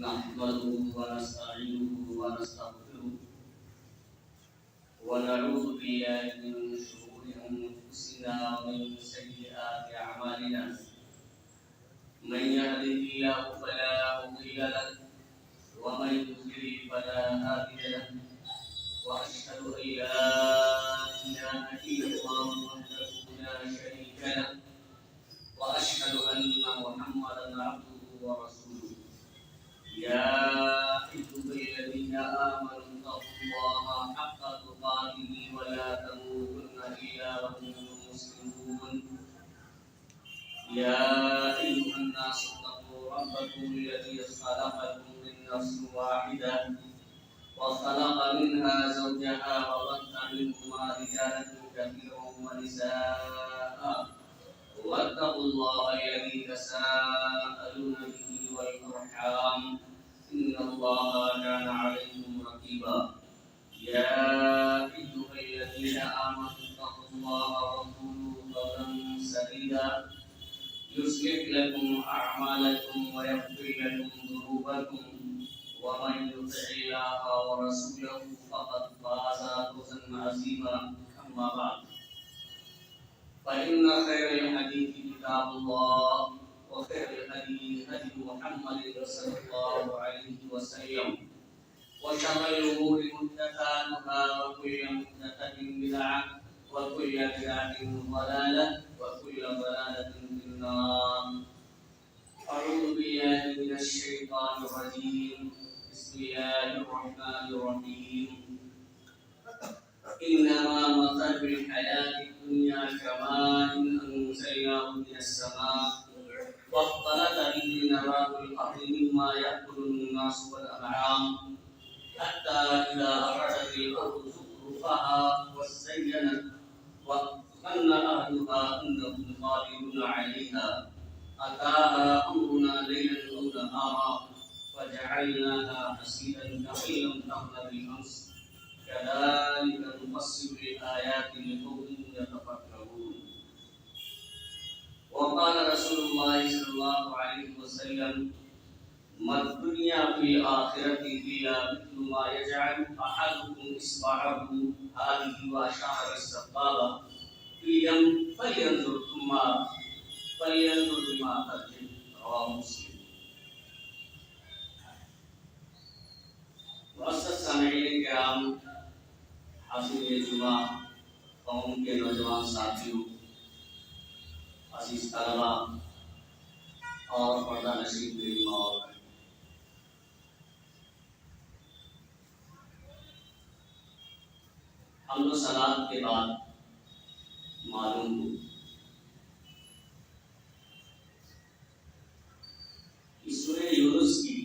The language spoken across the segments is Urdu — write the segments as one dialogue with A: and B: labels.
A: نحمده ونستعينه ونستغفره ونعوذ بالله من شرور أنفسنا ومن سيئات أعمالنا من يهده الله فلا مضل له ومن يضلل فلا هادي له وأشهد أن لا إله إلا الله وحده لا شريك له وأشهد أن محمدا عبده ورسوله يا أيها الذين آمنوا اتقوا الله حق تقاته ولا تموتن إلا وأنتم مسلمون يا أيها الناس اتقوا ربكم الذي خلقكم من نفس واحدة وخلق منها زوجها وبث منهما رجالا كثيرا ونساء واتقوا الله الذي تساءلون به والأرحام إن الله كان عليكم رقيبا يا أيها الذين آمنوا اتقوا الله وقولوا قولا سديدا يصلح لكم أعمالكم ويغفر لكم ذنوبكم ومن يطع الله ورسوله فقد فاز فوزا عظيما أما بعد فإن خير الحديث كتاب الله وخير الهدي هدي محمد صلى الله عليه وسلم وشر الأمور محدثاتها وكل محدثة بدعة وكل بدعة ضلالة وكل ضلالة في النار. أعوذ بالله من الشيطان الرجيم. بسم الله الرحمن الرحيم. إنما مثل الحياة الدنيا كماء أنزلناه من السماء واختلط به نبات الأرض مما يأكل الناس والأنعام حتى إذا أخرجت الأرض زخرفها وزينت وظن أهلها أنهم قادرون عليها أتاها أمرنا ليلا أو نهارا فجعلناها حصيدا كأن لم تغن بالأمس كذلك نفصل الآيات لقوم يتفكرون. وقال رسول الله صلى الله عليه وسلم ما الدنيا في الآخرة إلا مثل ما يجعل أحدكم إصبعه هذه وأشار بالسبابة في يم فلينظر بما ترجم. رواه مسلم. معزز سامعین کرام، حاضرین جمعہ، قوم کے نوجوان ساتھیوں، عزیز طلبہ اور پردہ نشین میری ماں اور بہن، حمد و صلات کے بعد معلوم ہو کہ سورہ یونس کی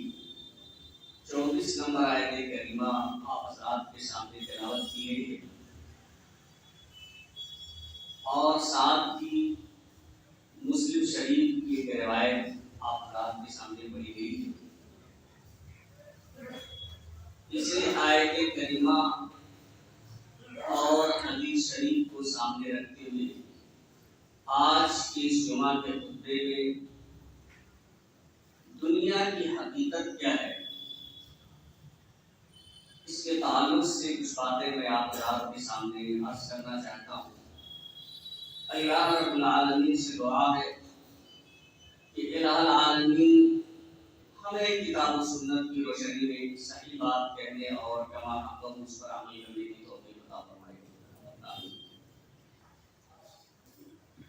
A: 24 نمبر آیت کریمہ آپ حضرات کے سامنے تلاوت کی گئی ہے اور ساتھ ہی مسلم شریف کی ایک روایت آپ حضرات کے سامنے پڑھی گئی ہے. اس نے آیت کریمہ اور حدیث شریف کو سامنے رکھتے ہوئے آج کے اس جمعہ کے خطبے میں دنیا کی حقیقت کیا ہے اس کے تعلق سے کچھ باتیں میں آپ حضرات کے سامنے عرض کرنا چاہتا ہوں. اللہ رب العالمین سے دعا ہے کہ الہ العالمین ہمیں کتاب و سنت کی روشنی میں صحیح بات کہنے اور کما حقم اس پر عمل کرنے کی توفیق عطا فرمائے.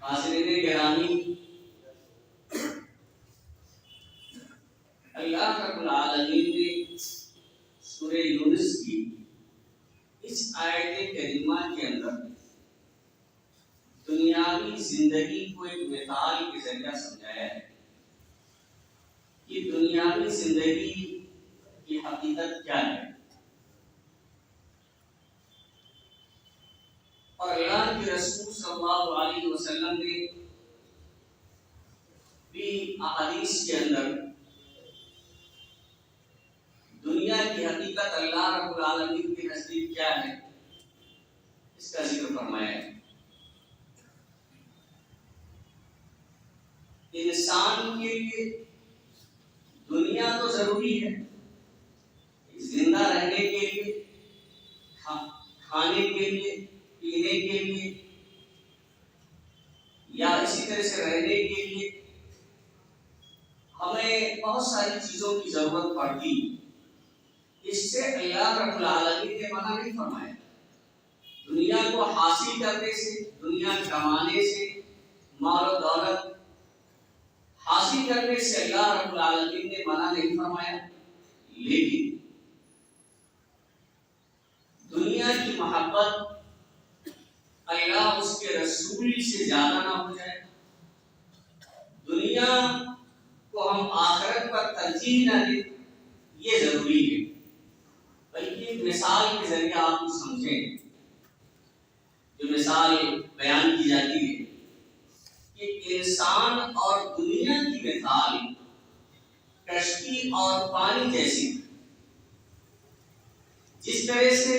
A: حاضرین گرامی، اللہ رب العالمین نے سورہ یونس کی اس آیت کریمہ کے اندر دنیاوی زندگی کو ایک مثال کے ذریعہ سمجھایا ہے کہ دنیاوی زندگی کی حقیقت کیا ہے. اور اللہ کے رسول صلی اللہ علیہ وسلم نے بھی احادیث کے اندر دنیا کی حقیقت اللہ رب العالمین کے نزدیک کیا ہے اس کا ذکر فرمایا ہے. انسان کے لیے دنیا تو ضروری ہے زندہ رہنے کے لیے، کھانے کے لیے، پینے کے لیے، یا اسی طرح سے رہنے کے لیے ہمیں بہت ساری چیزوں کی ضرورت پڑتی. اس سے اللہ رب العالمین نے منع نہیں فرمایا. دنیا کو حاصل کرنے سے، دنیا کمانے سے، مال و دولت حاصل کرنے سے اللہ رب العالمین نے منع نہیں فرمایا، لیکن دنیا کی محبت اللہ اس کے رسول سے زیادہ نہ ہو جائے، دنیا کو ہم آخرت پر ترجیح نہ دیں، یہ ضروری ہے. بلکہ ایک مثال کے ذریعے آپ کو سمجھیں. جو مثال بیان کی جاتی ہے کہ انسان اور دنیا کی مثال کشتی اور پانی جیسی. جس طرح سے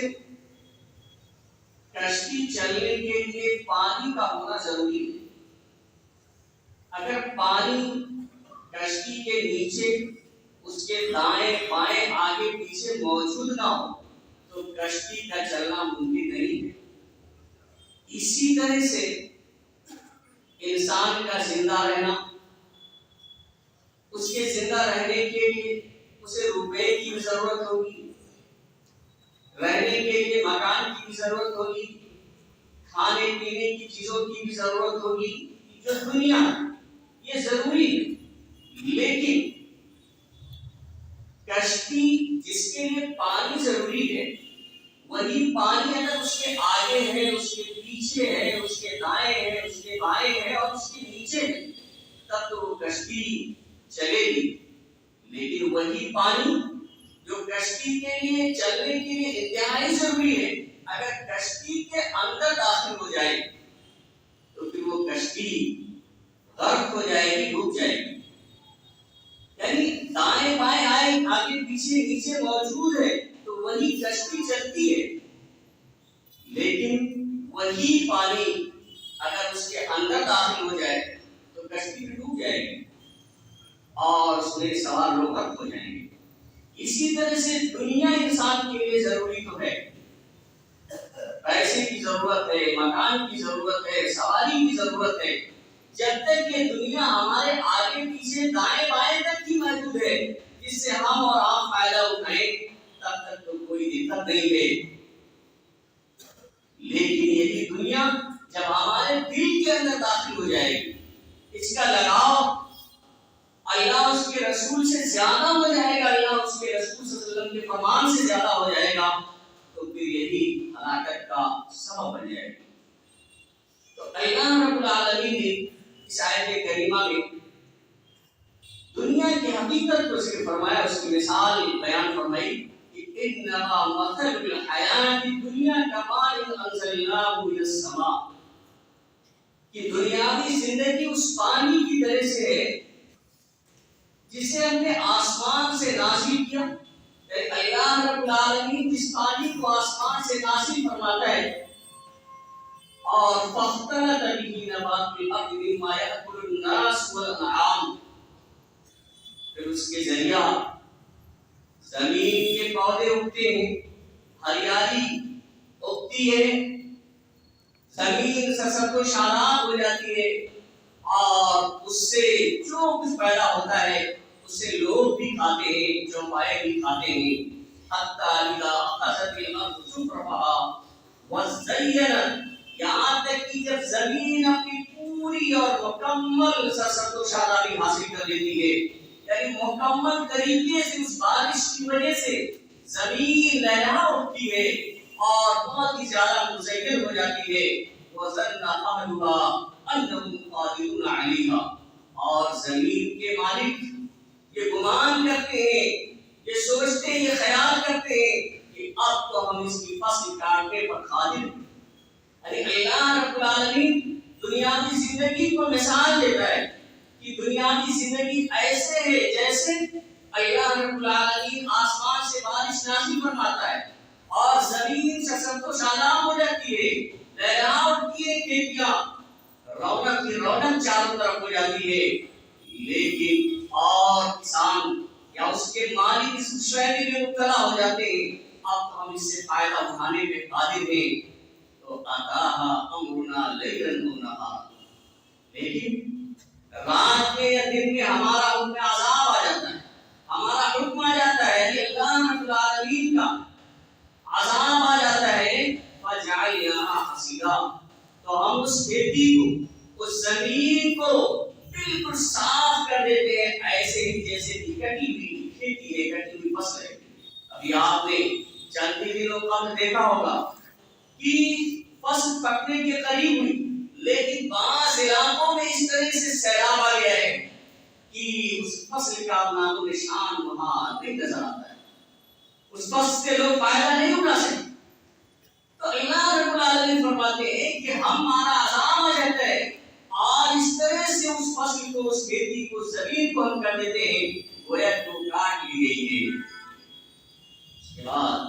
A: کشتی چلنے کے لیے پانی کا ہونا ضروری ہے. اگر پانی کشتی کے نیچے، اس کے دائیں بائیں آگے پیچھے موجود نہ ہو تو کشتی کا چلنا ممکن نہیں ہے. اسی طرح سے انسان کا زندہ رہنا، اس کے زندہ رہنے کے لیے اسے روپے کی بھی ضرورت ہوگی، رہنے کے لیے مکان کی بھی ضرورت ہوگی، کھانے پینے کی چیزوں کی بھی ضرورت ہوگی. جو دنیا یہ ضروری ہے. لیکن کشتی جس کے لیے پانی ضروری ہے، وہی پانی اگر اس کے آگے ہے، اس کے پیچھے ہے، اس کے دائیں ہے، اس کے بائیں ہے اور اس کے نیچے ہے، تب تو وہ کشتی چلے گی. لیکن وہی پانی جو کشتی کے لیے چلنے کے لیے انتہائی ضروری ہے، اگر کشتی کے اندر داخل ہو جائے تو پھر وہ کشتی غرق ہو جائے گی، ڈوب جائے گی. یعنی دائیں بائیں آگے پیچھے نیچے موجود ہے تو وہی کشتی چلتی ہے. لیکن وہی پانی اگر اس کے اندر داخل ہو جائے تو کشتی ڈوب جائے گی اور اس میں سوار لوگ غرق ہو جائیں گے. اسی طرح سے دنیا انسان کے لیے ضروری تو ہے. پیسے کی ضرورت ہے، مکان کی ضرورت ہے، سواری کی ضرورت ہے. جب تک یہ دنیا ہمارے آگے پیچھے دائیں بائیں تک کی موجود ہے جس سے ہم اور آپ فائدہ اٹھائیں، تب تک تو کوئی دقت نہیں ہے. لیکن یہی دنیا جب ہمارے دل کے اندر داخل ہو جائے گی، اس کا لگاؤ اللہ اس کے رسول سے زیادہ ہو جائے گا، اللہ اس کے رسول صلی اللہ علیہ وسلم کے فرمان سے زیادہ ہو جائے گا، تو پھر یہی ہلاکت کا سبب بن جائے گا. تو اللہ رب العالمین نے اس آیت کریمہ میں دنیا کی حقیقت کو ذکر فرمایا، اس کی مثال بیان فرمائی کہ انما مثل الحیات الدنیا کماء انزلناہ من السماء، کہ دنیاوی زندگی اس پانی کی طرح سے ہے جسے ہم نے آسمان سے نازل کیا. اللہ رب العالمین جس پانی کو آسمان سے نازل فرماتا ہے اور فاختلط به نبات الارض مما یاکل الناس والانعام، پھر اس کے ذریعہ زمین کے پودے اگتے ہیں، ہریالی اگتی ہے، زمین سرسبز و شاداب ہو جاتی ہے اور اس سے جو کچھ پیدا ہوتا ہے اس سے لوگ بھی کھاتے ہیں، چوپائے بھی کھاتے ہیں. حتی اذا اخذت الارض زخرفها وزینت، یہاں تک کہ جب زمین اپنی پوری اور مکمل سرسبز و شادابی حاصل کر لیتی ہے، یعنی مکمل طریقے سے اس بارش کی وجہ سے زمین لہرا اٹھتی ہے اور بہت ہی زیادہ مزین ہو جاتی ہے. وَظَنَّ أَهْلُهَا أَنَّهُمْ قَادِرُونَ عَلَيْهَا، اور زمین کے مالک یہ گمان کرتے ہیں، یہ سوچتے ہیں، یہ خیال کرتے ہیں کہ اب تو ہم اس کی فصل کاٹنے پر قادر ہیں. یعنی اللہ رب العالمین دنیاوی زندگی کو مثال دیتا ہے کہ دنیاوی زندگی ایسے ہے جیسے اللہ رب العالمین آسمان سے بارش نازل فرماتا ہے اور زمین سرسبز و شاداب ہو جاتی ہے، لہرا اٹھتی ہے، کھیتیاں رونق کی رونق چاروں طرف ہو جاتی ہے. لیکن اور کسان شعبے میں مبتلا ہو جاتے ہیں، اب تو ہم اس سے فائدہ اٹھانے میں قادر ہیں، تو اتاہا امرنا لیلاً و نہارا، لیکن رات میں یا دن میں ہمارا ان میں عذاب آ جاتا ہے، ہمارا حکم آ جاتا ہے، یعنی اللہ رب العالمین کا عذاب آ جاتا ہے، فجعلناها حصیدا، تو ہم اس کھیتی کو، اس زمین کو بالکل صاف کر دیتے ہیں، ایسے ہی جیسے کہ کٹی ہوئی کھیتی ہے، کٹی ہوئی فصل ہے۔ ابھی آپ نے چند ہی دنوں قبل دیکھا ہوگا کہ فصل پکنے کے قریب ہوئی، لیکن بعض علاقوں میں اس طرح سے سیلاب آ گیا ہے کہ اس فصل کا نام و نشان وہاں نہیں نظر آتا ہے، اس فصل سے لوگ فائدہ نہیں اٹھا سکتے۔ تو اللہ رب العالمین فرماتے ہیں کہ ہمارا عذاب آ جاتا ہے اور اس طرح سے اس فصل کو، اس کھیتی کو، زمین کو ہم کر دیتے ہیں گویا تو کاٹ لی گئی ہے۔ اس کے بعد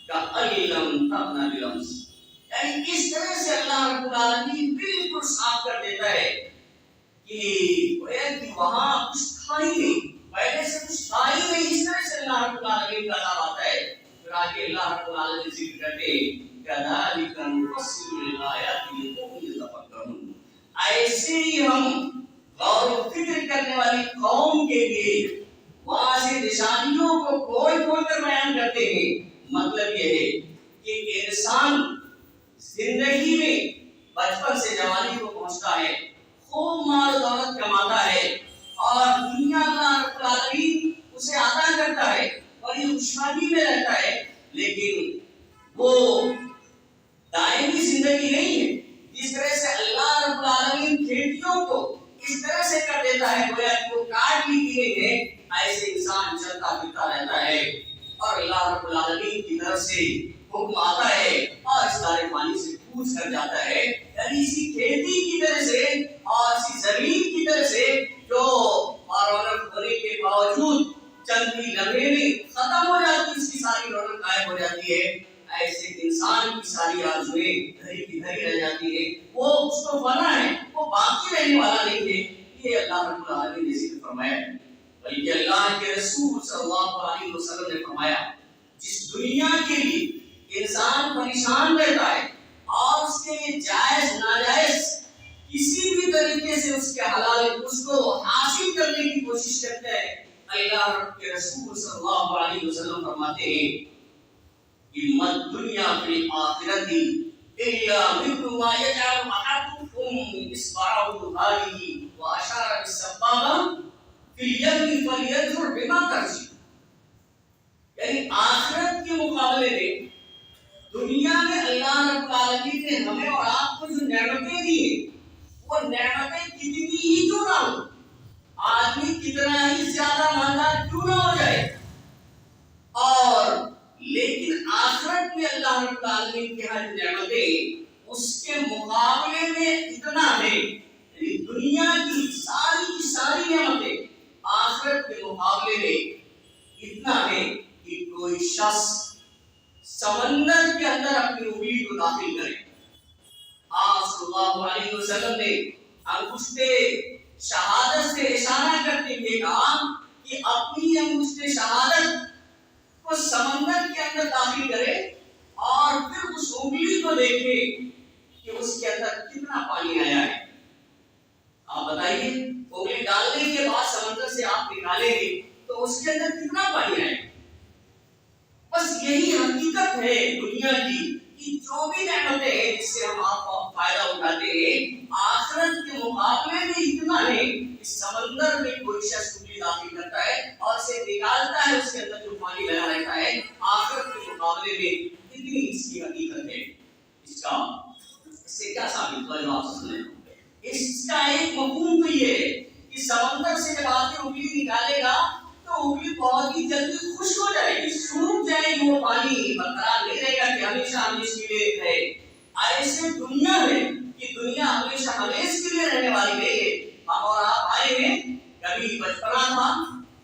A: کَأَلَّمْ تَغْنَ بِالْأَمْسِ، یعنی اس طرح سے اللہ رب العالمین بالکل صاف کر دیتا ہے کہ گویا کہ وہاں کچھ تھا ہی نہیں، پہلے سے کچھ تھا ہی نہیں، اس طرح سے اللہ رب العالمین کا عذاب آتا ہے۔ پھر آگے اللہ رب العالمین ذکر کرتے ہیں كَذَلِكَ نُفَصِّلُ الْآيَاتِ لِقَوْمٍ يَتَفَكَّرُونَ، ایسے ہی ہم غور و فکر کرنے والی قوم کے لیے واضح نشانیوں کو کھول کھول کر بیان کرتے ہیں۔ مطلب یہ ہے کہ انسان زندگی میں بچپن سے جوانی کو پہنچتا ہے، خوب مال و دولت کماتا ہے اور دنیا کا رب العالمین اسے عطا کرتا ہے اور یہ خوشحالی میں رہتا ہے، لیکن وہ دائمی زندگی نہیں ہے۔ جس طرح سے اللہ رب العالمین کھیتیوں کو اس طرح سے کر دیتا ہے گویا کو کاٹ لی گئی ہے، ایسے انسان چلتا پھرتا رہتا ہے اور اللہ رب العالمین کی طرف سے حکم آتا ہے اور اس دارے پانی سے پوچھ کر جاتا ہے، یعنی اسی کھیتی کی طرح سے اور اسی زمین کی طرح سے جو رونق ہونے کے باوجود چند ہی لمحے میں ختم ہو جاتی، اس کی ساری رونق غائب ہو جاتی ہے، ایسے انسان کی ساری آرزویں دھری کی دھری رہ جاتی ہے، وہ اس کو فنا ہے، وہ باقی رہنے والا نہیں ہے۔ یہ اللہ رب العالمین نے ذکر فرمایا ہے، بلکہ اللہ کے رسول صلی اللہ علیہ وسلم نے فرمایا جس دنیا کے لیے انسان پریشان رہتا ہے اور اس کے لیے جائز ناجائز کسی بھی طریقے سے اس کے حلال اس کو حاصل کرنے کی کوشش کرتا ہے، اللہ رب کے رسول صلی اللہ علیہ وسلم فرماتے ہیں مَا الدُّنْيَا فِي الْآخِرَةِ إِلَّا مِثْلُ مَا يَجْعَلُ أَحَدُكُمْ إِصْبَعَهُ هَٰذِهِ وَأَشَارَ بِالسَّبَّابَةِ فِي الْيَمِّ فَلْيَنْظُرْ بِمَا تَرْجِعُ، یعنی آخرت کے مقابلے میں دنیا میں اللہ رب العالمین نے ہمیں اور آپ کو جو نعمتیں دی ہیں وہ نعمتیں کتنی ہی کیوں نہ ہو، آدمی کتنا ہی زیادہ مالدار کیوں نہ ہو جائے، اور لیکن آخرت میں اللہ رب العالمین کی ہر نعمتیں اس کے مقابلے میں اتنا ہے، یعنی دنیا کی ساری نعمتیں آخرت کے مقابلے میں اتنا ہے کہ کوئی شخص سمندر کے اندر اپنی انگلی کو داخل کرے۔ آپ صلی اللہ علیہ وسلم نے انگشت شہادت سے اشارہ کرتے ہوئے کہا کہ اپنی انگشت شہادت کو سمندر کے اندر داخل کرے اور پھر اس انگلی کو دیکھے کہ اس کے اندر کتنا پانی آیا ہے۔ آپ بتائیے انگلی ڈالنے کے بعد سمندر سے آپ نکالیں گے تو اس کے اندر کتنا پانی آئے؟ بس یہی حقیقت ہے دنیا کی کہ جو بھی نعمتیں ہیں جس سے ہم آپ کو فائدہ اٹھاتے ہیں آخرت کے مقابلے میں اتنا ہے کہ سمندر میں کوئی شخص انگلی داخل کرتا ہے اور اسے نکالتا ہے، اس کے اندر جو پانی لگا رہتا ہے آخرت کے مقابلے میں اتنی اس کی حقیقت ہے۔ اس سے کیا ثابت ہوا جو آپ سنیں، اس کا ایک مفہوم تو یہ ہے کہ سمندر سے جب آدمی انگلی نکالے گا تو انگلی بہت ہی جلدی خشک ہو جائے گی، سوکھ جائے گی، وہ پانی برقرار نہیں رہے گا کہ ہمیشہ ہمیشہ کے لیے رہے۔ ایسے دنیا ہے کہ دنیا ہمیشہ ہمیشہ کے لیے رہنے والی نہیں ہے۔ ہم اور آپ آئے ہیں، کبھی بچپنا تھا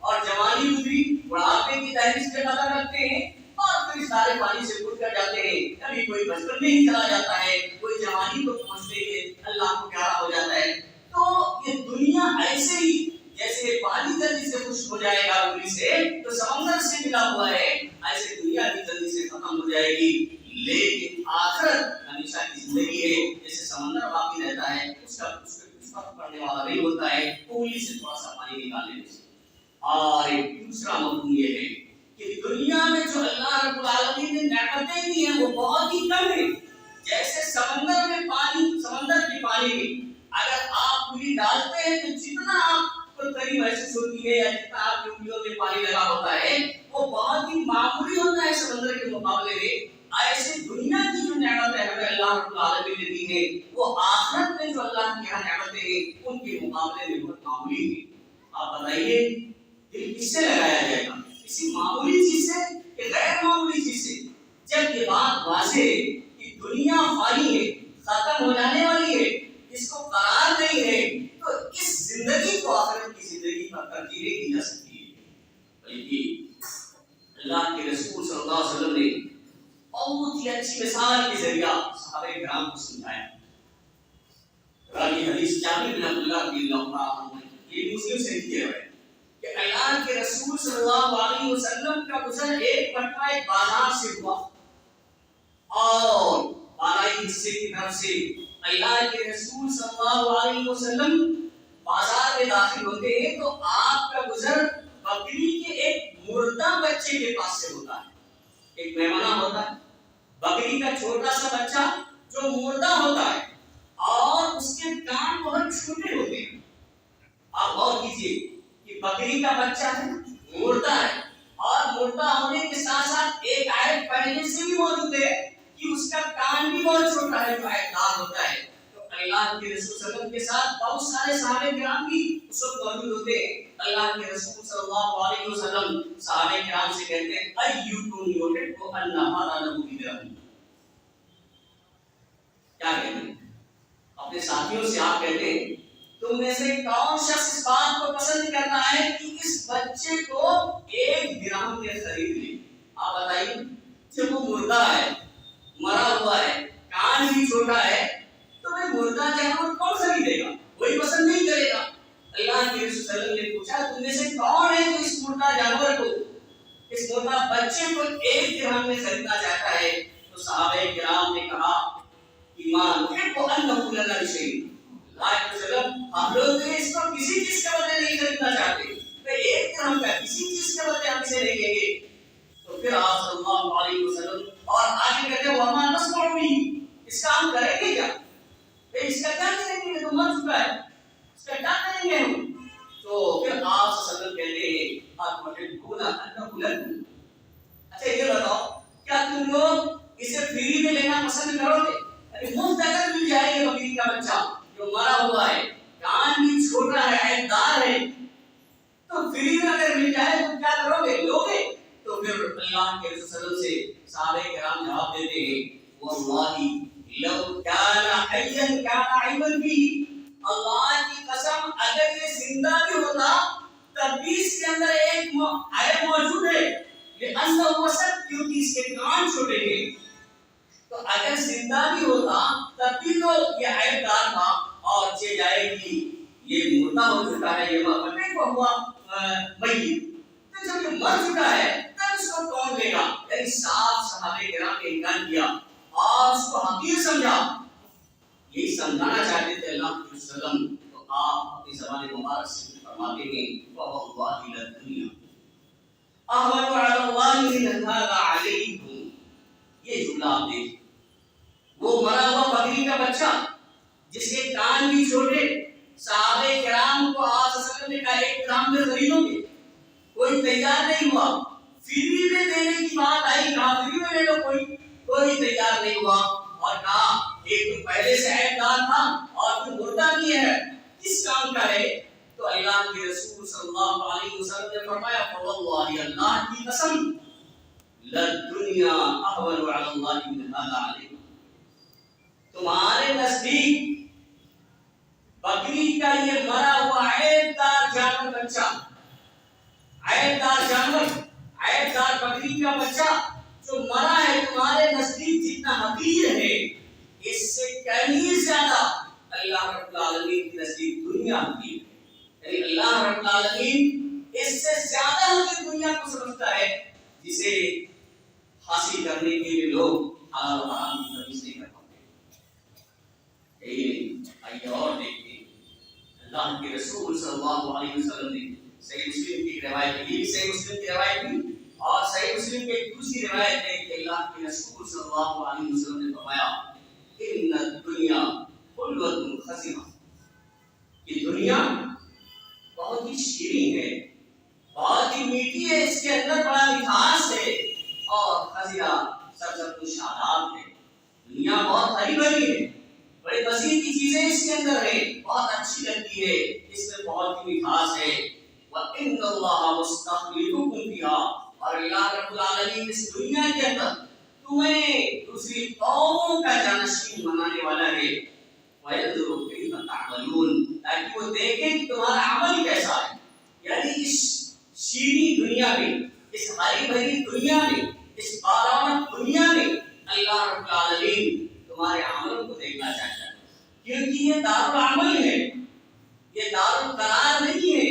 A: اور جوانی گزری، بڑھاپے کی دہلیز پہ قدم رکھتے ہیں اور پھر اس سارے پانی سے گزر کر جاتے ہیں، کبھی کوئی بچپن میں ہی چلا جاتا ہے، کوئی جوانی کو پہنچتے ہوئے اللہ کو پیارا ہو جاتا ہے۔ تو یہ دنیا ایسے ہی جیسے پانی جلدی سے خشک ہو جائے گا انگلی سے تو سمندر سے ملا ہوا ہے، ایسے دنیا بھی جلدی سے ختم ہو جائے گی، لیکن آخرت ہمیشہ کی زندگی ہے۔ جیسے سمندر باقی رہتا ہے، اس کا فرق پڑنے والا نہیں ہوتا ہے انگلی سے تھوڑا سا پانی نکالنے سے۔ اور ایک دوسرا مفہوم یہ ہے کہ دنیا میں جو اللہ رب العالمین نے نعمتیں دی ہیں وہ بہت ہی کم ہیں۔ جیسے سمندر میں پانی، سمندر کے پانی میں اگر آپ انگلی ڈالتے ہیں تو جتنا آپ کو تری محسوس ہوتی ہے یا جتنا آپ کی انگلیوں میں پانی لگا ہوتا ہے وہ بہت ہی معمولی ہوتا ہے سمندر کے مقابلے میں۔ ایسے دنیا کی جو نعمتیں ہمیں اللہ رب العالمین نے دی ہیں وہ آخرت میں جو اللہ کی یہاں نعمتیں ہیں ان کے مقابلے میں بہت معمولی ہیں۔ آپ بتائیے دل کس سے لگایا جائے گا؟ کسی معمولی چیز سے کہ غیر معمولی چیز سے؟ جب یہ بات واضح ہے کہ دنیا فانی ہے، ختم ہو جانے والی ہے، اس کو قرار نہیں ہے، تو اس زندگی کو آخرت کی زندگی پر ترجیح نہیں دی جا سکتی ہے۔ بلکہ اللہ کے رسول صلی اللہ علیہ وسلم نے بہت ہی اچھی مثال کے ذریعہ صحابہ کرام کو سمجھایا۔ راوی حدیث جابر بن عبداللہ رضی اللہ عنہ، یہ مسلم سے لکھے ہوئے کہ اللہ کے رسول صلی اللہ علیہ وسلم کا گزر ایک مرتبہ ایک بازار سے ہوا اور بالائی حصے کی طرف سے اللہ کے رسول صلی اللہ علیہ وسلم بازار میں داخل ہوتے ہیں تو آپ کا گزر بکری کے ایک مردہ بچے کے پاس سے ہوتا ہے۔ ایک میمنہ ہوتا ہے، بکری کا چھوٹا سا بچہ جو مردہ ہوتا ہے اور اس کے کان بہت چھوٹے ہوتے ہیں۔ آپ غور کیجیے کہ بکری کا بچہ ہے، مردہ ہے، اور مردہ ہونے کے ساتھ ساتھ ایک عیب پہلے سے بھی موجود ہے کہ اس کا کان بھی بہت چھوٹا ہے جو عیبدار ہوتا ہے۔ تو اللہ کے رسول صلی اللہ علیہ وسلم کے ساتھ بہت سارے صحابہ کرام بھی اس وقت موجود ہوتے ہیں۔ اللہ کے رسول صلی اللہ علیہ وسلم صحابہ کرام سے کہتے ہیں ایکم یحب ان هذا له بدرهم، کیا کہتے ہیں اپنے ساتھیوں سے؟ آپ کہتے ہیں تم میں سے کون شخص اس بات کو پسند کرتا ہے کہ اس بچے کو 1 درہم میں خرید لے؟ آپ بتائیے، جب وہ مردہ ہے، مرا ہوا ہے، کان بھی چھوٹا ہے، تو میں مردہ جانور کون خریدے گا؟ کوئی پسند نہیں کرے گا۔ اللہ کے رسول صلی اللہ علیہ وسلم نے پوچھا تم میں سے کون ہے جو اس مردہ جانور کو، اس مردہ بچے کو 1 درہم میں خریدنا چاہتا ہے؟ تو صحابہ کرام نے کہا ایمان نحب ان نقول لنا شیء، اللہ کے وسلم ہم لوگ اس کو کسی چیز کے بدلے نہیں خریدنا چاہتے، تو 1 درہم کا کسی چیز کے بدلے ہم اسے نہیں لیں گے۔ تو پھر آپ صلی اللہ علیہ وسلم اور آگے کہتے ہیں وما نصنع به، اس کا ہم کریں گے کیا؟ اس کا کیا کریں گے؟ تو مر چکا ہے، اس کا کیا کریں گے ہم؟ تو پھر آپ صلی اللہ علیہ وسلم کہتے ہیں اتحبون ان نقول لكم، اچھا یہ بتاؤ کیا تم لوگ اسے فری میں لینا پسند کرو گے؟ مفت اگر مل جائے گا بکری کا بچہ جو مرا ہوا ہے، کان بھی چھوٹا ہے، عیبدار ہے، تو فری میں اگر مل جائے تو کیا کرو گے؟ لو گے؟ تو پھر اللہ کے رسول صلی اللہ علیہ وسلم سے صحابہ کرام جواب دیتے ہیں واللہ لو کان حیا کان عیبا به، اللہ کی قسم اگر یہ زندہ بھی ہوتا تب بھی اس کے اندر ایک عیب موجود ہے، لأنه وسط، کیونکہ اس کے کان چھوٹے ہیں۔ تو اگر زندہ بھی ہوتا تب بھی تو یہ عیبدار تھا اور چے جائے گی یہ مردہ ہو چکا ہے، یہ مقبرے کو ہوا میت، تو جب یہ مر چکا ہے تب اس کو کون لے گا؟ یعنی صاف صحابہ کرام نے انکار کیا اور اس کو حقیر سمجھا، یہی سمجھانا چاہتے تھے اللہ کے وسلم۔ تو آپ اپنی زبان مبارک سے فرماتے ہیں وَوَاللَّهِ لَلدُّنْيَا أَهْوَنُ عَلَى اللَّهِ مِنْ هَذَا عَلَيْكُمْ، یہ جملہ آپ دیکھیں، وہ مرا ہوا بکری کا بچہ جس کے کان بھی چھوٹے، صحابہ کرام کو آپ صلی اللہ علیہ وسلم نے کہا 1 درہم میں خریدو گے، کوئی تیار نہیں ہوا، فری میں دینے کی بات آئی، کہا فری میں لے لو، کوئی تیار نہیں ہوا، اور کہا ایک تو پہلے سے عیبدار تھا اور پھر مردہ بھی ہے، کس کام کا ہے؟ تو اللہ کے رسول صلی اللہ علیہ وسلم نے فرمایا فواللہ، اللہ کی قسم للدنیا احول علی اللہ من هذا علیکم، تمہارے نزدیک بکری کا یہ مرا ہوا عیبدار جانور بچہ، عیبدار جانور، عیبدار بکری کا بچہ جو مرا ہے تمہارے نزدیک جتنا حقیر ہے، اس سے کہیں زیادہ اللہ رب العالمین کے نزدیک دنیا حقیر ہے۔ یعنی اللہ رب العالمین اس سے زیادہ ہمیں دنیا کو سمجھتا ہے جسے حاصل کرنے کے لیے لوگ حلال و حرام کی تمیز نہیں کر پاتے. یہی نہیں، آئیے اور دیکھیں اللہ کے رسول صلی اللہ علیہ وسلم نے صحیح مسلم کی روایت ہے، یہ بھی صحیح مسلم کی روایت ہے، اور صحیح مسلم کی ایک دوسری روایت ہے کہ اللہ کے رسول صلی اللہ علیہ وسلم نے فرمایا ان الدنیا حلوۃ خضرہ، یہ دنیا بہت ہی شیریں ہے، بہت ہی میٹھی ہے، اس کے اندر بڑا مٹھاس ہے، اور خضرہ سبزہ شاداب ہے. دنیا بہت ہری بھری ہے، بڑے مزید کی چیزیں اس کے اندر ہیں، بہت اچھی لگتی ہے، اس میں بہت ہی مٹھاس ہے. وَإِنَّ اللَّهَ مُسْتَخْلِفُكُمْ فِيهَا، اور اللہ رب العالمین اس دنیا کے اندر تمہیں دوسری قوموں کا جانشین بنانے والا ہے. وَيَنْظُرُ كَيْفَ تَعْمَلُونَ، تاکہ وہ دیکھیں کہ تمہارا عمل کیسا ہے. یعنی اس شیریں دنیا میں، اس ہری بھری دنیا میں، اس بارآمد دنیا میں اللہ رب العالمین تمہارے عمل کو دیکھنا چاہتا ہے، کیونکہ یہ دار العمل ہے، یہ دار القرار نہیں ہے.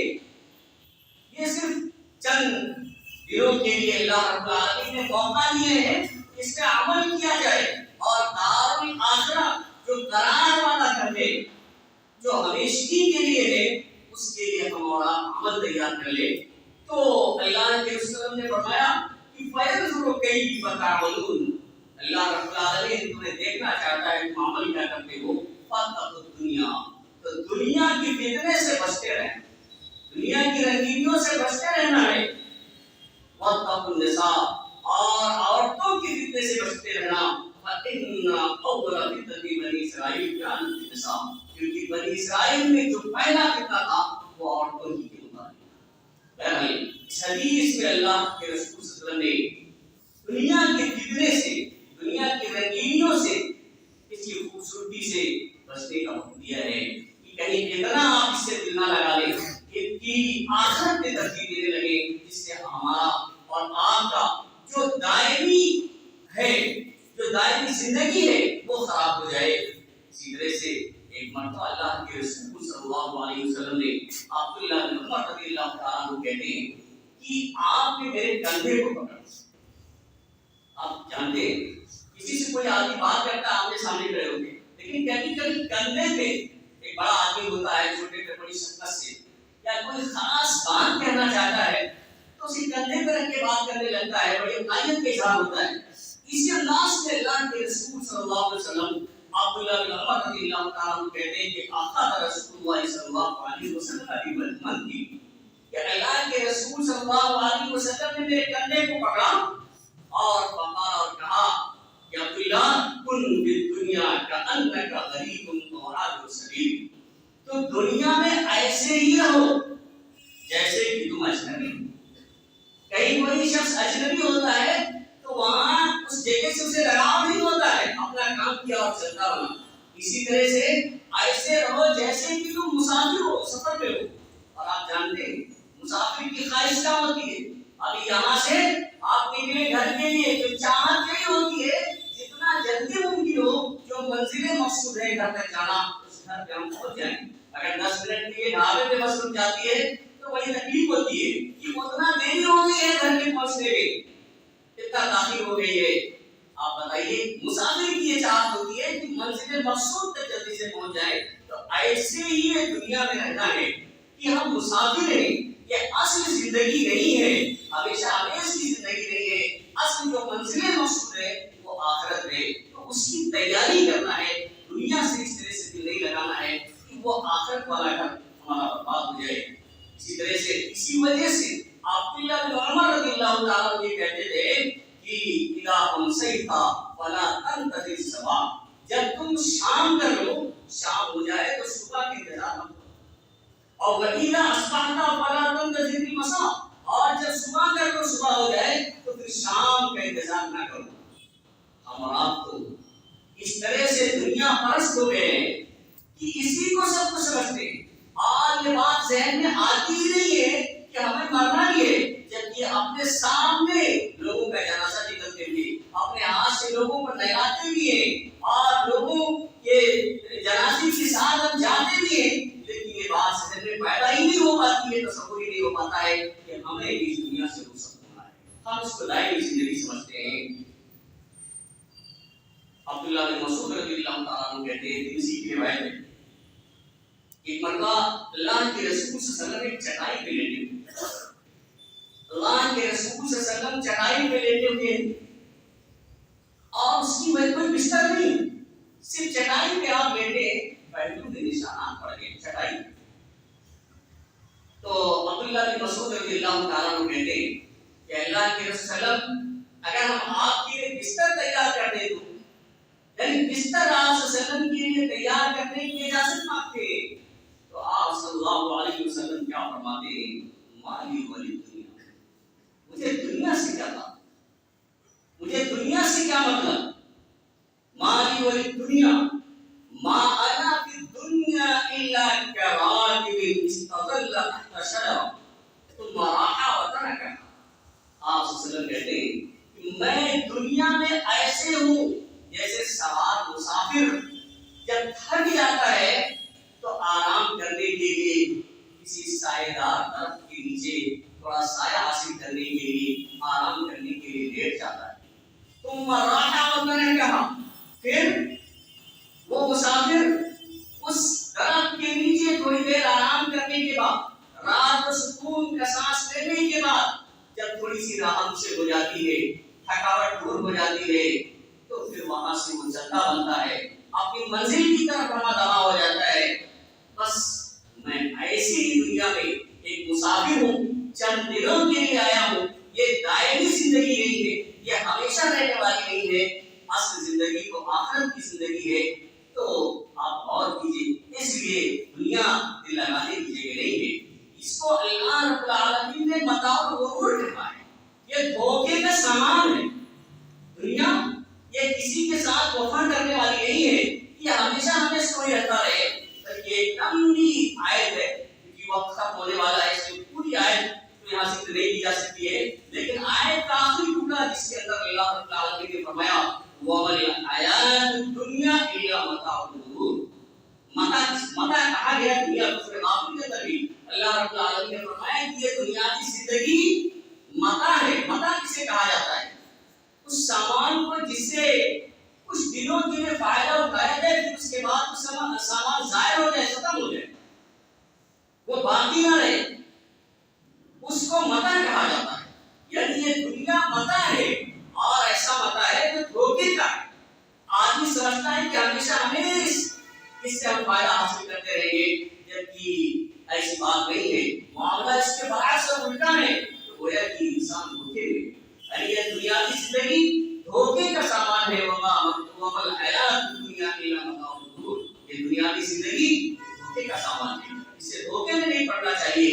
A: یہ صرف چند دنوں کے لیے اللہ رب العالمین نے موقع دیے ہیں اس پہ عمل کیا جائے، اور دار الآخرہ جو قرار والا گھر ہے، جو ہمیشگی کے لیے ہے، اس کے لیے ہم اور آپ عمل تیار کر لیں. تو اللہ کے رسول نے فرمایا کہ فَيَنْظُرُ كَيْفَ تَعْمَلُونَ، اللہ رب العالمین تمہیں دیکھنا چاہتا ہے تم عمل کیا کرتے ہو. فَاتَّقُوا الدُّنْيَا، تو دنیا کی فتنے سے بچتے رہیں، دنیا کی رنگینیوں سے بچتے رہنا ہے. وَاتَّقُوا النِّسَاءَ، اور عورتوں کی فتنے سے بچتے رہنا. فَإِنَّ أَوَّلَ فِتْنَةِ بَنِي إِسرَائِیلَ كَانَتْ فِي النِّسَاءِ، کیونکہ بنی اسرائیل میں جو پہلا فتنہ تھا وہ عورتوں ہی کے متعلق. بہرحال اس حدیث میں اللہ کے رسول صلی اللہ علیہ وسلم نے دنیا کے فتنے سے، دنیا کی رنگینیوں سے، اس کی خوبصورتی سے بچنے کا حکم دیا ہے کہ کہیں اتنا آپ اس سے دل نہ لگا لیں کہ آخرت میں ترجیح دینے لگے، جس سے ہمارا اور آپ کا جو دائمی ہے، جو دائمی زندگی ہے، وہ خراب ہو جائے. اسی طرح سے ایک مرتبہ اللہ کے رسول صلی اللہ علیہ وسلم نے عبداللہ بن عمر رضی اللہ تعالیٰ عنہ کہتے ہیں کہ آپ نے میرے کندھے کو پکڑا. آپ جانتے ہیں کسی سے کوئی آدمی بات کرتا ہے آمنے سامنے کھڑے ہوتے ہیں، لیکن کبھی کبھی کندھے پہ ایک بڑا آدمی ہوتا ہے چھوٹے پہ بڑی شکت سے، یا کوئی خاص بات کہنا چاہتا ہے تو اسی کندھے پہ رکھ کے بات کرنے لگتا ہے، بڑی عقائد کے اظہار ہوتا ہے. اسی انداز میں اللہ کے رسول صلی اللہ علیہ وسلم عبداللہ بن عمر رضی اللہ تعالیٰ عنہ کہتے ہیں کہ آقا رسول اللہ صلی اللہ علیہ وسلم کی من کی کہ اللہ کے رسول صلی اللہ علیہ وسلم نے میرے کندھے کو پکڑا اور فقال، اور کہا کہ عبداللہ کن فی الدنیا کأنک غریب وعابر سبیل، تو دنیا میں ایسے ہی رہو جیسے کہ تم اجنبی. کہیں کوئی شخص اجنبی ہوتا ہے تو وہاں اس جگہ سے اسے لگاؤ نہیں ہوتا ہے، اپنا کام کیا اور چلتا بنا. اسی طرح سے ایسے رہو جیسے کہ تم مسافر ہو، سفر میں ہو. اور آپ جانتے ہیں مسافر کی خواہش کیا ہوتی ہے؟ ابھی یہاں سے آپ نکلے گھر کے لیے تو چاہت یہی ہوتی ہے جتنا جلدی ممکن ہو جو منزل مقصود ہے گھر تک جانا، اس گھر پہ ہم پہنچ جائیں. اگر 10 منٹ کے لیے ڈھابے پہ بس رک جاتی ہے تو بڑی تکلیف ہوتی ہے کہ اتنا دیری ہو گئی ہے گھر کے پہنچنے میں، اتنا تاخیر ہو گئی ہے. آپ بتائیے مسافر کی یہ چاہت ہوتی ہے کہ منزل مقصود تک جلدی سے پہنچ جائے. تو ایسے ہی یہ دنیا میں رہنا ہے کہ ہم مسافر ہیں، یہ اصل زندگی نہیں ہے، ہمیشہ ہمیش کی زندگی نہیں ہے. اصل جو منزل مقصود ہے وہ آخرت ہے، تو اس کی تیاری کرنا ہے. دنیا سے اس طرح سے دل نہیں لگانا ہے کہ وہ آخرت والا گھر ہمارا برباد ہو جائے. اسی طرح سے اسی وجہ سے عبداللہ بن عمر رضی اللہ تعالیٰ عنہ کہتے تھے کہ اذا امسیت فلا تنتظر الصباح، جب تم شام کر لو، شام ہو جائے تو صبح کا انتظار مت کرو. اور وَإِذَا أَصْبَحْتَ فَلَا تَنتَظِرِ الْمَسَاءَ، اور جب صبح کر لو صبح ہو جائے تو پھر شام کا انتظار نہ کرو. ہم اور آپ تو اس طرح سے دنیا پرست ہو گئے ہیں کہ اسی کو سب کچھ سمجھتے ہیں. آج یہ بات ذہن میں آتی ہی نہیں ہے کہ ہمیں مرنا بھی ہے، جبکہ اپنے سامنے لوگوں کا جنازہ نکلتے ہوئے اپنے ہاتھ سے لوگوں کو نہلاتے بھی ہیں اور لوگوں کے جنازے کے ساتھ ہم جاتے بھی ہیں، لیکن یہ بات ذہن میں پیدا ہی نہیں ہو کہ ہمیں اس دنیا سے رخصت ہونا ہے. ہم اس کو دائمی زندگی سمجھتے ہیں. عبداللہ بن مسعود رضی اللہ تعالیٰ عنہ کہتے ہیں ترمذی کی روایت ہے ایک مرتبہ اللہ کے رسول صلی اللہ علیہ وسلم ایک چٹائی پہ لیٹے ہوئے. اللہ کے رسول صلی اللہ علیہ وسلم چٹائی پہ لیٹے ہوئے اور اس کی وجہ کوئی بستر نہیں, صرف چٹائی پہ آپ لیٹے, پہلو کے نشانات پڑ گئے چٹائی. تو عبداللہ بن مسعود رضی اللہ تعالیٰ عنہ کہتے ہیں کہ اللہ کے رسول صلی اللہ علیہ وسلم اگر ہم آپ کے لیے بستر تیار کر دیں تو, یعنی بستر آپ صلی اللہ علیہ وسلم کے لیے تیار کرنے کی اجازت مانگتے ہیں, تو آپ صلی اللہ علیہ وسلم کیا فرماتے ہیں, مالی ولی دنیا, مجھے دنیا سے کیا بات, مجھے دنیا سے کیا مطلب, مالی ولی دنیا ما انا فی الدنیا الا کراکب استظل تحت شجرہ ثم راح وترکہ. آپ صلی اللہ علیہ وسلم کہتے ہیں کہ میں دنیا میں ایسے ہوں جیسے سوار مسافر جب تھک جاتا ہے تو آرام کرنے کے لیے کسی سائے دار درخت کے نیچے تھوڑا سایہ حاصل کرنے کے لیے آرام کرنے کے لیے لیٹ جاتا ہے. تم راحہ وترکہ, پھر وہ مسافر اس درخت کے نیچے تھوڑی دیر آرام کرنے کے بعد, رات سکون کا سانس لینے کے بعد جب تھوڑی سی راحت سے ہو جاتی ہے, تھکاوٹ دور ہو جاتی ہے, تو پھر وہاں سے وہ چلتا بنتا ہے, اپنی منزل کی طرف رواں دوا ہو جاتا ہے. بس میں ایسی ہی دنیا میں ایک مسافر ہوں, چند دنوں کے لیے آیا ہوں. یہ دائمی زندگی نہیں ہے, یہ ہمیشہ رہنے والی نہیں ہے. اصل زندگی تو آخرت کی زندگی ہے. تو آپ غور کیجیے, اس لیے دنیا دل لگانے کی جگہ نہیں ہے. اس کو اللہ رب العالمین نے متاع الغرور کہا ہے, یہ دھوکے کا سامان ہے. دنیا یہ کسی کے ساتھ وفا کرنے والی نہیں ہے, یہ ہمیشہ ہمیں سوئی رکھتا رہے. یہ ایک لمبی آیت ہے کیونکہ وقت ختم ہونے والا ہے, اس میں پوری آیت تو یہاں سے نہیں کی جا سکتی ہے, لیکن آیت کا آخری ٹکڑا جس کے اندر اللہ رب العالمین نے فرمایا وَمَا الْحَيَاةُ الدُّنْيَا إِلَّا مَتَاعُ الْغُرُورِ. متاع کہا گیا دنیا کو, پھر آخری کے اندر بھی اللہ رب العالمین نے فرمایا کہ یہ دنیا کی زندگی متاع ہے. متاع کسے کہا جاتا ہے, اس سامان کو جس سے کچھ دنوں کے لیے فائدہ اٹھایا جائے, پھر اس کے بعد وہ سامان ظاہر ہو جائے, ختم ہو جائے, وہ باقی نہ رہے, اس کو متاع کہا جاتا ہے. یعنی یہ دنیا متاع ہے, اور ایسا متاع ہے جو دھوکے کا ہے. آدمی سمجھتا ہے کہ ہمیشہ ہمیں اس سے ہم فائدہ حاصل کرتے رہیں گے, جبکہ ایسی بات نہیں ہے. معاملہ اس کے برعکس اور الٹا ہے. تو گویا کہ انسان دھوکے میں, یعنی یہ دنیا کی زندگی دھوکے کا سامان ہے. وَمَا الْحَيَاةُ الدُّنْيَا إِلَّا مَتَاعُ الْغُرُورِ. یہ دنیا کی زندگی دھوکے کا سامان ہے, اسے دھوکے میں نہیں پڑنا چاہیے.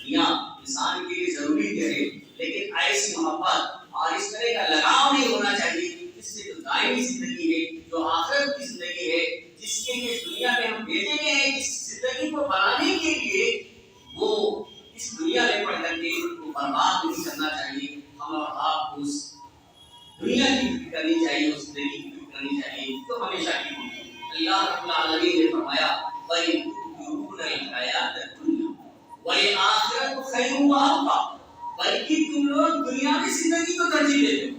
A: دنیا انسان کے لیے ضروری ہے, لیکن ایسی محبت اور اس طرح کا لگاؤ نہیں ہونا چاہیے جس سے جو دائمی زندگی ہے, جو آخرت کی زندگی ہے, جس کے لیے دنیا میں ہم بھیجے گئے ہیں, جس زندگی کو بنانے کے لیے, وہ اس دنیا میں پڑھ کر کے وہ برباد نہیں کرنا چاہیے. ہم اور آپ کو اس دنیا کی فکر کرنی چاہیے, اس زندگی کی فکر کرنی چاہیے تو ہمیشہ کی ہوگی. اللہ رب العالمین نے فرمایا بَلْ تُؤْثِرُونَ الْحَيَاةَ الدُّنْيَا وَالْآخِرَةُ خَيْرٌ وَأَبْقَىٰ. بلکہ تم لوگ دنیاوی زندگی کو ترجیح دیتے ہو.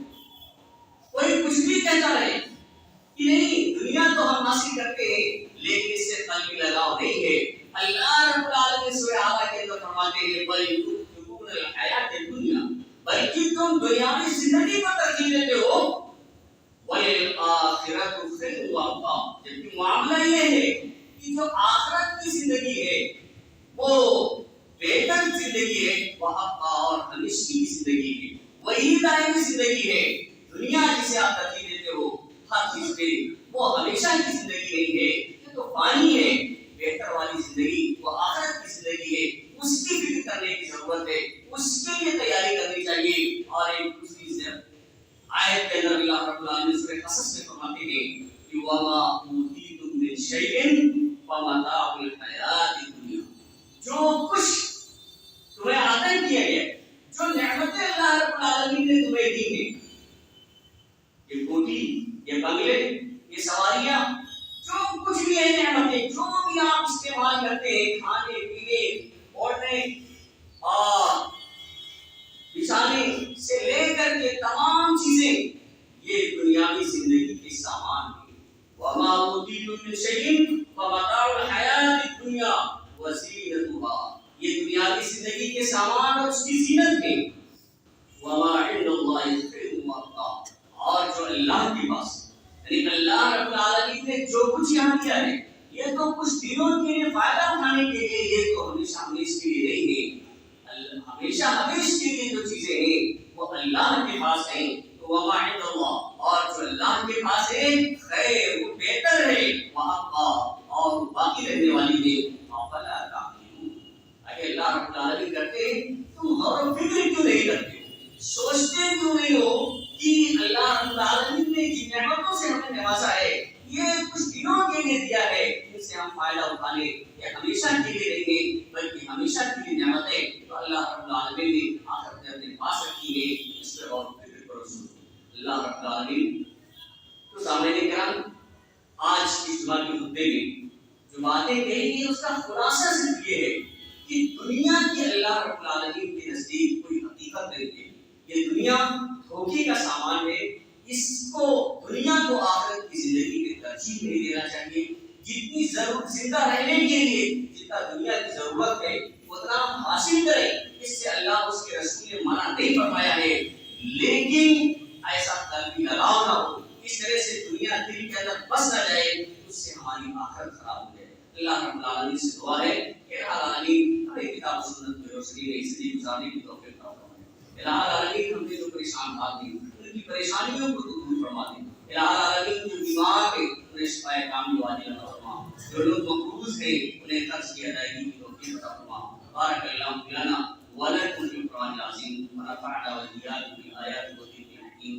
A: کوئی کچھ بھی کہتا رہے کہ نہیں دنیا تو ہم حاصل کرتے ہیں, لیکن اس سے قلبی لگاؤ نہیں ہے. اللہ رب العالمین سورہ آبا کے اندر فرماتے ہیں بَلْ تُؤْثِرُونَ الْحَيَاةَ الدُّنْيَا, بلکہ تم دنیاوی زندگی کو ترجیح دیتے ہو. وَالْآخِرَةُ خَيْرٌ وَأَبْقَىٰ, جبکہ معاملہ یہ ہے کہ جو آخرت کی زندگی ہے وہ بہتر زندگی ہے, وَأَبْقَىٰ اور ہمیشہ کی زندگی ہے, وہی دائمی زندگی ہے. دنیا جسے آپ ترجیح دیتے ہو ہر چیز پہ, وہ ہمیشہ کی زندگی نہیں ہے, یہ تو فانی ہے. بہتر والی زندگی وہ آخرت کی زندگی ہے, اس کی فکر کرنے کی ضرورت ہے, اس کے لیے تیاری کرنی چاہیے. اور ایک دوسری آیت کے اندر اللہ رب العالمین سورہ قصص میں فرماتے ہیں کہ وَمَا أُوتِيتُم مِّن شَيْءٍ فَمَتَاعُ الْحَيَاةِ الدُّنْيَا. جو کچھ تمہیں عطا کیا گیا, جو نعمتیں اللہ رب العالمین نے تمہیں دی ہیں, یہ کوٹھی, یہ بنگلے, یہ سواریاں, جو کچھ بھی ہے نعمتیں, جو بھی آپ استعمال کرتے ہیں, کھانے پینے اوڑھنے اور من شيء فمتاع الحیات الدنیا وزینتها، یہ دنیا کی زندگی کے سامان اور اس کی زینت ہے. وما عند اللہ خیر وابقى، اور جو اللہ کے پاس یعنی اللہ رب العالمین نے جو کچھ یہاں کیا ہے یہ تو کچھ دنوں کے لیے فائدہ اٹھانے کے لیے، یہ تو ہمیشہ ہمیش کے لیے نہیں ہے. ہمیشہ ہمیش کے لیے جو چیزیں ہیں وہ اللہ کے پاس ہیں. وما عند اللہ، اور جو اللہ کے پاس ہے خیر، وہ بہتر ہے، وابقى، اور باقی رہنے والی ہے. افلا تعقلون، اگر اللہ رب العالمین کرتے تم غور و فکر کیوں نہیں کرتے ہو، سوچتے کیوں نہیں ہو کہ اللہ رب العالمین نے جن نعمتوں سے ہمیں نوازا ہے یہ کچھ دنوں کے لیے دیا ہے، ان سے ہم فائدہ اٹھانے یہ ہمیشہ کے لیے نہیں ہے بلکہ ہمیشہ کے لیے نعمتیں تو اللہ رب العالمین نے آخرت میں اپنے پاس رکھی ہے. اس پر غور و فکر کرو. اللہ رب العالمین تو سامعین کرام آج اس جمعہ کے خطبے میں جو باتیں کہی گئی اس کا خلاصہ صرف یہ ہے کہ دنیا کی اللہ رب العالمین کے نزدیک کوئی حقیقت نہیں ہے. یہ دنیا دھوکے کا سامان ہے. اس کو دنیا کو آخرت کی زندگی میں ترجیح نہیں دینا چاہیے. جتنی ضرورت زندہ رہنے کے لیے جتنا دنیا کی ضرورت ہے اتنا ہم حاصل کریں، اس سے اللہ اس کے رسول نے منع نہیں فرمایا ہے. لیکن ایسا قلبی لگاؤ نہ ہو، اس طرح سے دنیا دل کے اندر بس نہ جائے، اس سے ہماری آخرت خراب ہو جائے. اللہ رب العالمین سے دعا ہے کہ العالمین ہمیں کتاب و سنت کی روشنی میں زندگی گزارنے کی توفیق عطا فرمائے. العالمین ہم جو پریشان حال ہیں ان کی پریشانیوں کو دور فرما دے. العالمین جو بیمار ہیں انہیں شفا کامل واجب عطا فرما، جو لوگ مقروض ہیں انہیں قرض کی ادائیگی کی توفیق عطا فرما. بارک اللہ لنا ولکم فی القرآن العظیم ونفعنا وإياکم بالآیات والذکر الحکیم.